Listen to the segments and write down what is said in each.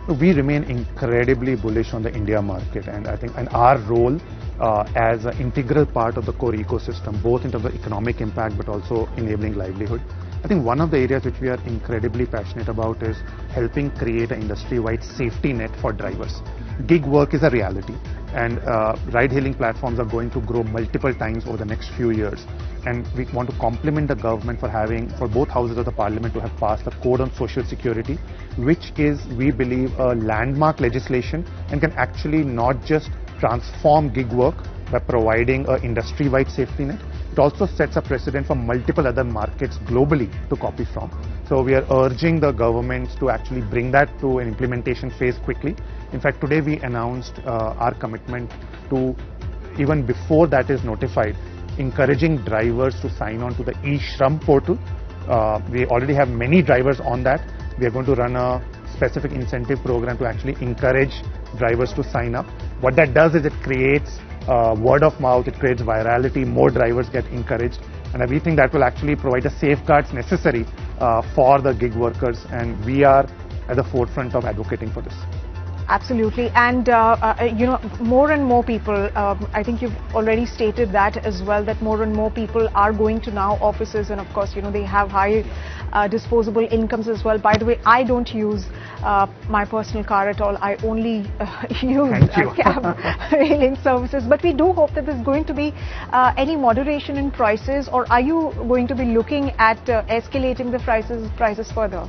We remain incredibly bullish on the India market, and I think our role as an integral part of the core ecosystem, both in terms of economic impact but also enabling livelihood. I think one of the areas which we are incredibly passionate about is helping create an industry-wide safety net for drivers. Gig work is a reality, and ride-hailing platforms are going to grow multiple times over the next few years. And we want to compliment the government for both houses of the parliament to have passed a code on social security, which is, we believe, a landmark legislation and can actually not just transform gig work by providing an industry-wide safety net. It also sets a precedent for multiple other markets globally to copy from. So we are urging the governments to actually bring that to an implementation phase quickly. In fact, today we announced our commitment to, even before that is notified, encouraging drivers to sign on to the e-Shram portal. We already have many drivers on that. We are going to run a specific incentive program to actually encourage drivers to sign up. What that does is it creates word of mouth, it creates virality, more drivers get encouraged, and we think that will actually provide the safeguards necessary for the gig workers, and we are at the forefront of advocating for this. Absolutely, and more and more people, I think you've already stated that as well, that more and more people are going to now offices, and of course, they have high disposable incomes as well. By the way, I don't use my personal car at all. I only use cab hailing services. But we do hope that there's going to be any moderation in prices, or are you going to be looking at escalating the prices further?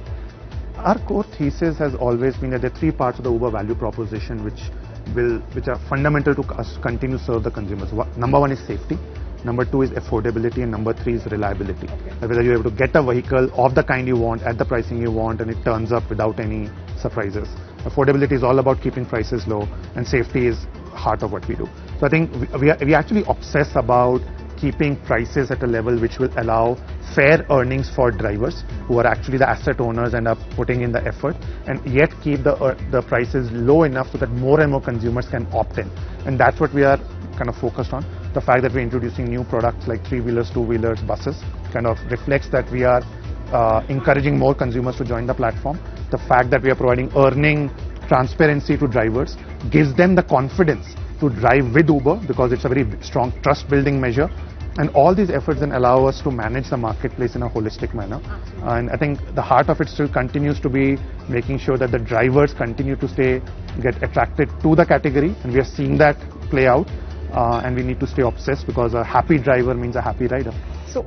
Our core thesis has always been that there are three parts of the Uber value proposition which are fundamental to us continue to serve the consumers. Number one is safety, number two is affordability, and number three is reliability. Whether you're able to get a vehicle of the kind you want at the pricing you want, and it turns up without any surprises. Affordability is all about keeping prices low, and safety is heart of what we do. So I think we actually obsess about keeping prices at a level which will allow fair earnings for drivers who are actually the asset owners and are putting in the effort, and yet keep the prices low enough so that more and more consumers can opt in. And that's what we are kind of focused on. The fact that we're introducing new products like three-wheelers, two-wheelers, buses kind of reflects that we are encouraging more consumers to join the platform. The fact that we are providing earning transparency to drivers gives them the confidence to drive with Uber, because it's a very strong trust-building measure. And all these efforts then allow us to manage the marketplace in a holistic manner. And I think the heart of it still continues to be making sure that the drivers continue to get attracted to the category, and we are seeing that play out. And we need to stay obsessed, because a happy driver means a happy rider. So